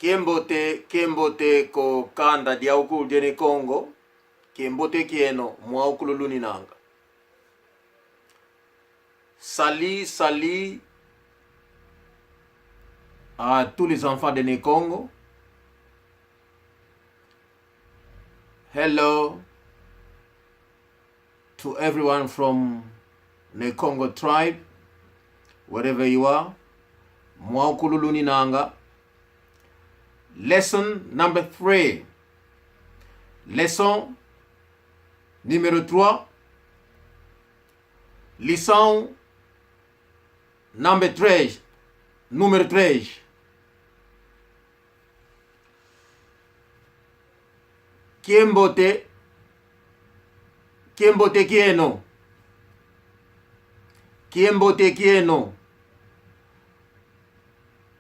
Kiembote ko kanda diauku dene Congo, kiembote kieno mwaukulu luninanga. Sali à tous les enfants de Congo. Hello to everyone from the Congo tribe, wherever you are. Mwaukulu luninanga. Lesson number 3. Leçon numéro 3. Leçon number 13. Número 3. Kiembote kieno. Kiembote kieno.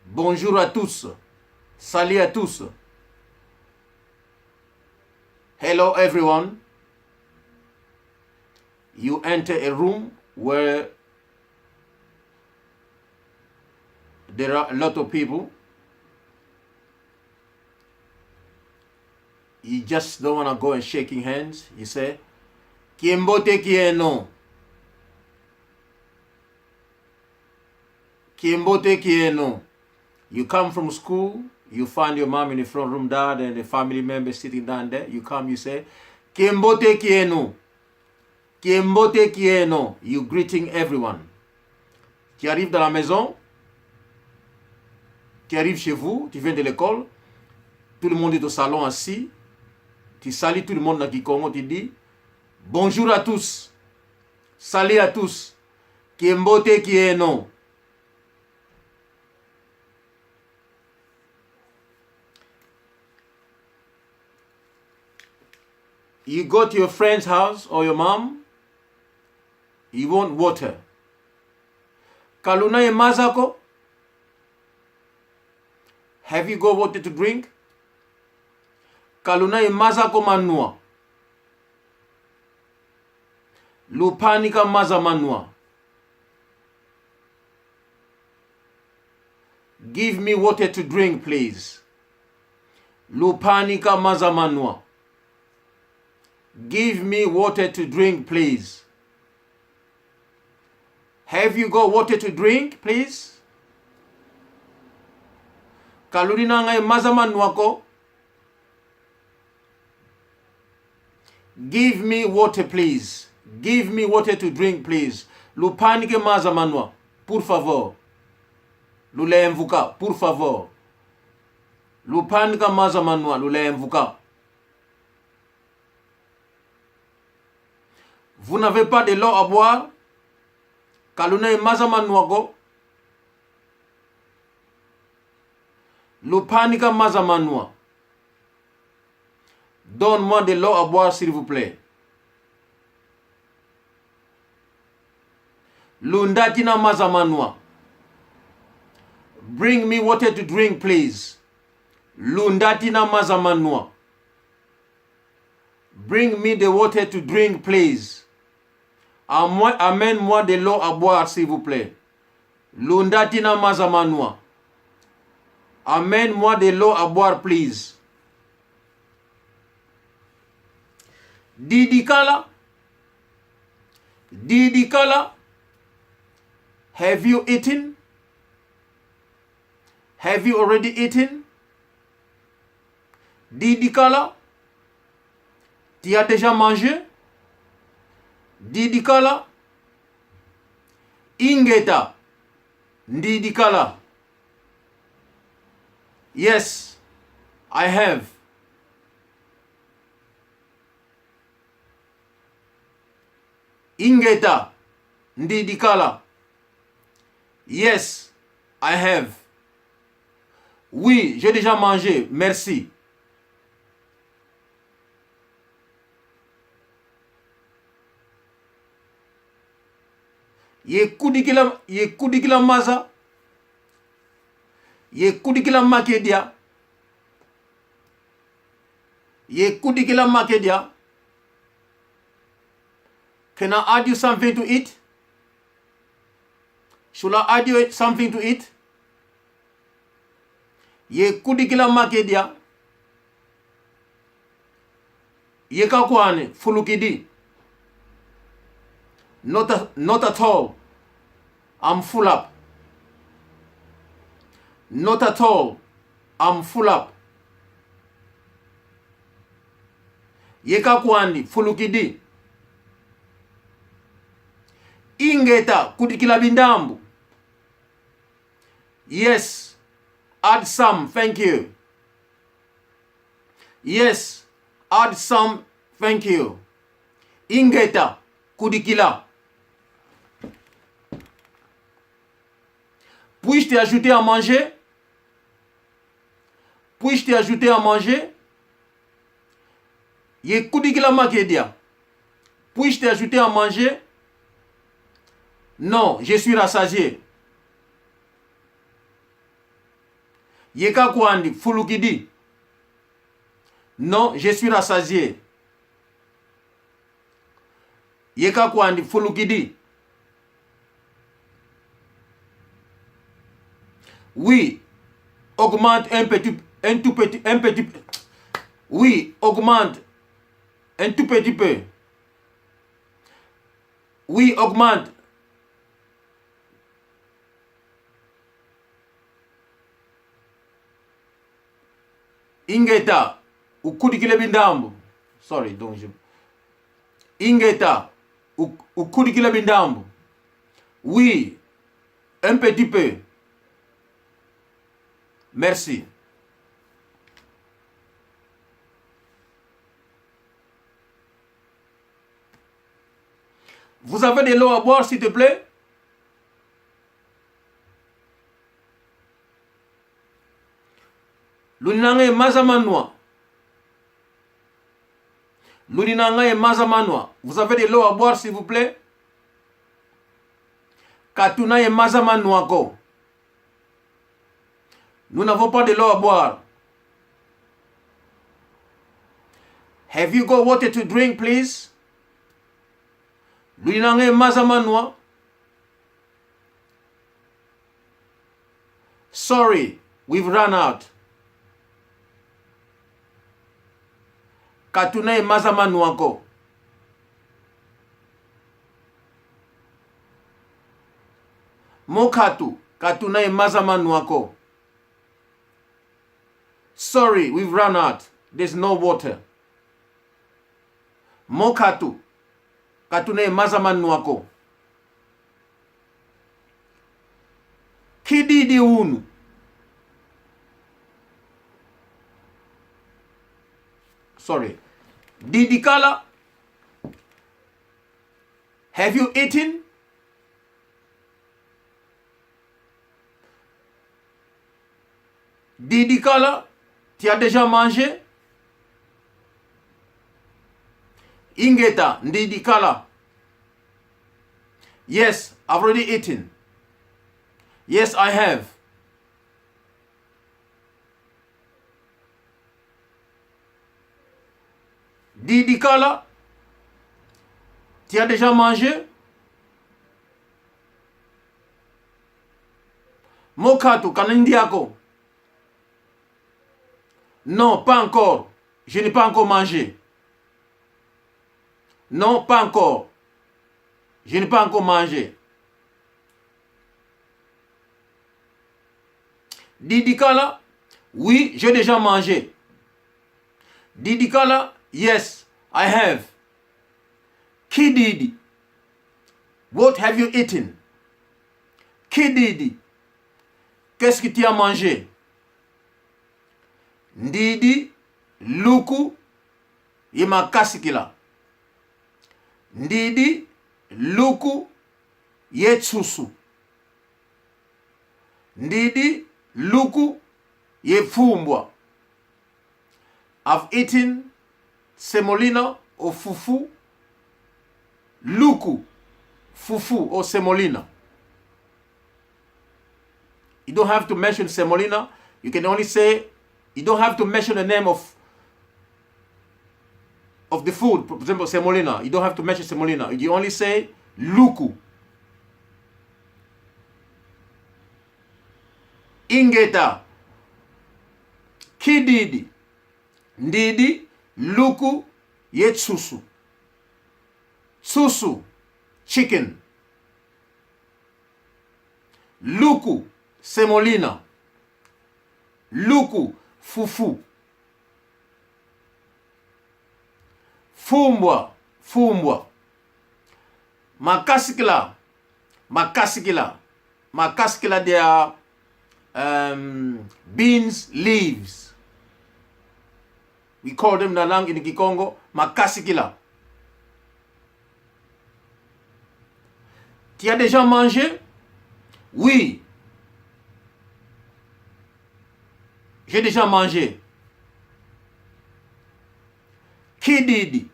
Bonjour à tous. Salut à tous. Hello everyone. You enter a room where there are a lot of people. You just don't want to go and shaking hands. You say, Kiembote kieno. Kiembote kieno. You come from school, you find your mom in the front room, dad, and the family members sitting down there. You come, you say, Kiembote kieno. Kiembote kieno. You greeting everyone. Tu arrives dans la maison, tu arrives chez vous, tu viens de l'école, tout le monde est au salon assis, tu salues tout le monde dans Kikongo, tu dis, bonjour à tous, salut à tous, Kiembote kieno. You go to your friend's house or your mom, you want water. Kaluna ye mazako? Have you got water to drink? Kaluna ye mazako manua. Lupanika maza manua. Give me water to drink, please. Lupanika maza manua. Give me water to drink, please. Have you got water to drink, please? Kalurina ngai mazaman wako. Give me water, please. Give me water to drink, please. Lupanike mazamanwa. Por favor. Lule mvuka. Por favor. Lupanika mazamanwa. Lule mvuka. Vous n'avez pas de l'eau à boire? Kaluna mazamanwago. Lupanika mazamanwa. Donne-moi de l'eau à boire, s'il vous plaît. Lundatina mazamanwa. Bring me water to drink, please. Lundatina mazamanwa. Bring me the water to drink, please. Amène-moi de l'eau à boire, s'il vous plaît. Lundatina mazamanwa. Amène-moi de l'eau à boire, please. Didikala. Didikala. Have you eaten? Have you already eaten? Didikala. Tu as déjà mangé? Didikala. Ingeta. Didikala. Yes, I have. Ingeta. Didikala. Yes, I have. Oui, j'ai déjà mangé, merci. Ye kudikila maza. Ye kudikila makedia. Ye kudikila makedia. Can I add you something to eat? Should I add you something to eat? ye kudikila makedia ye kakwani fulukidi not at all. I'm full up. Not at all. I'm full up. Ye kakwani fulukidi ingeta kudikila bindambu. Yes, add some, thank you. Yes, add some, thank you. Ingeta kudikila. Puis-je t'ajouter à manger? Puis-je t'ajouter à manger? Ye kudikila makedia. Puis-je t'ajouter à manger? Non, je suis rassasié. Yeka kwandi fulukidi. Non, je suis rassasié. Yeka kwandi fulukidi. Oui, augmente un petit. Oui, augmente un tout petit peu. Oui, augmente. Ingeta ukudikile bindambu. Sorry, donc je. Ingeta ukudikile bindambu. Oui, un petit peu. Merci. Vous avez de l'eau à boire, s'il te plaît? Luninange mazamanwa. Luninange mazamanwa. Vous avez de l'eau à boire, s'il vous plaît? Katunaye mazamanwa ko. Nous n'avons pas de l'eau à boire. Have you got water to drink, please? Luninange mazamanwa. Sorry, we've run out. Katunaye mazamanwa ko. Mokatu katunaye mazamanwa ko. Sorry, we've run out. There's no water. Mokatu katunaye mazamanwa ko. Kididi unu. Sorry. Didikala. Have you eaten? Didikala. Tu as déjà mangé? Ingeta. Didikala. Yes, I've already eaten. Yes, I have. Didikala, tu as déjà mangé? Mokatu kanandiako. Non, pas encore. Je n'ai pas encore mangé. Non, pas encore. Je n'ai pas encore mangé. Didikala, oui, j'ai déjà mangé. Didikala, yes, I have. Kididi, what have you eaten? Kididi, qu'est-ce que tu as mangé? Ndidi, luku, yemakasikila. Ndidi, luku, yetsusu. Ndidi, luku, yefumbwa. I've eaten semolina or fufu. Luku, fufu or semolina. You don't have to mention semolina. You can only say, you don't have to mention the name of the food. For example, semolina. You don't have to mention semolina. You only say luku. Ingeta. Kididi. Ndidi. Luku. Yetsusu. Susu. Chicken. Luku. Semolina. Luku. Fufu. Fumbwa. Fumbwa. Makasikila. Makasikila. Makasikila, they are beans leaves. We call them nalang in Kikongo makasikila. Tu as déjà mangé? Oui. J'ai déjà mangé. Qui dit?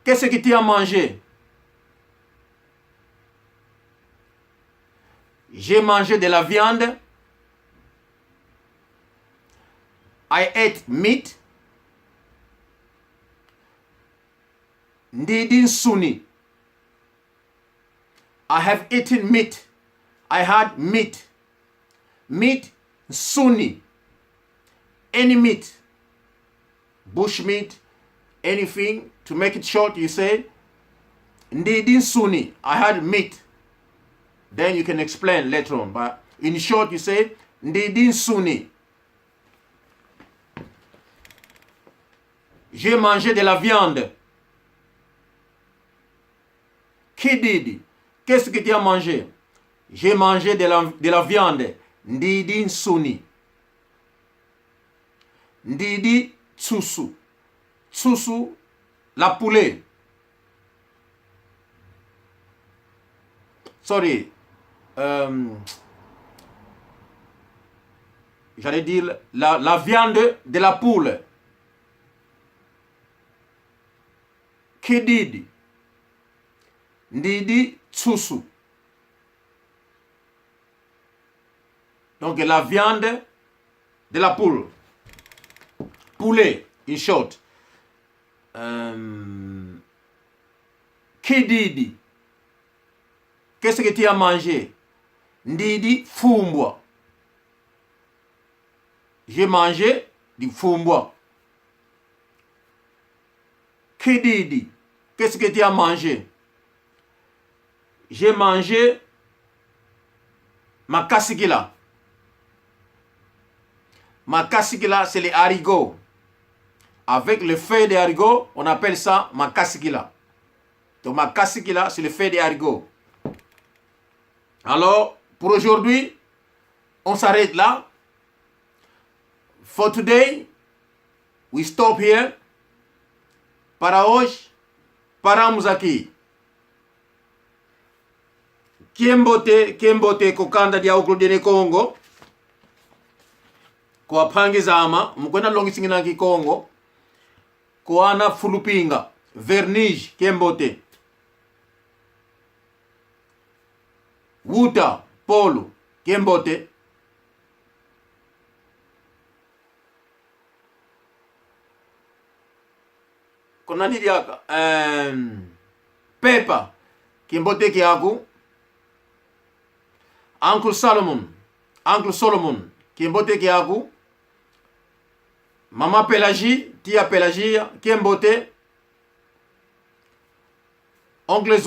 Qu'est-ce que tu as mangé? J'ai mangé de la viande. I ate meat. Ndidi suni. I have eaten meat. I had meat. Meat suni. Any meat. Bush meat. Anything. To make it short, you say Ndidi suni. I had meat. Then you can explain later on. But in short, you say Ndidi suni. J'ai mangé de la viande. Qui dit? Qu'est-ce que tu as mangé? J'ai mangé de la viande. Ndidi suni. Ndidi tsusu. Tsusu, la poulet. Sorry. J'allais dire la viande de la poule. Kididi. Ndidi tsusu. Donc la viande de la poule. Poulet, in short. Kididi. Qu'est-ce que tu as mangé? Ndidi fumbwa. J'ai mangé du fumbwa. Kididi. Qu'est-ce que tu as mangé? J'ai mangé makasikila. Makasikila, c'est les haricots. Avec le feuille des haricots, on appelle ça makasikila. Donc makasikila, c'est le feuille des haricots. Alors, pour aujourd'hui, on s'arrête là. For today, we stop here. Para hoje, paramos aqui. Kiembote kokanda dia ukludene Kongo. Kwa pangizama, mkwena longisingina ki Kongo. Kwa ana fulupinga, vernish, kiembote. Wuta, polo, kiembote. Kona nidi yaka? Pepper, kiembote kiaku. Uncle Solomon, kiembote kiaku. Mama Pelagie, tia Pelagia, kiembote. Oncle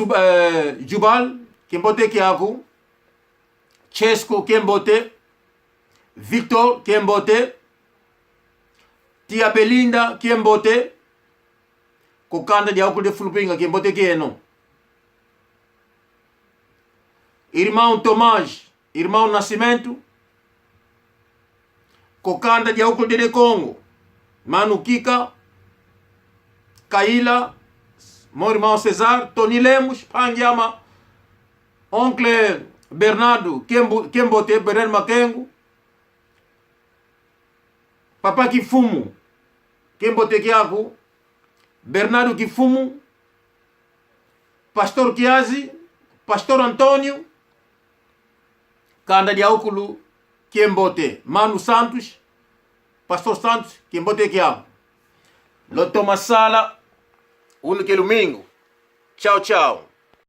Jubal, kiembote kiaku. Chesco, kiembote. Victor, kiembote. Tia Belinda, kiembote. Kokanda dia ukul de fulupinga, kiembote kieno. Irmão Tomás, irmão Nascimento. Kokanda dia ukul de Congo. Manu Kika. Kaila. Meu irmão Cesar. Tony Lemos. Pangiama. Oncle Bernardo. Kiembote Beren Makengo. Papa Kifumu. Kiembote Kiaku. Bernardo Kifumu. Pastor Kiazi. Pastor Antônio. Kanda dia ukulu kiembote. Manu Santos. Pastor Santos kiembote kiabu. Loto masala. Unu kelumingo. Ciao ciao.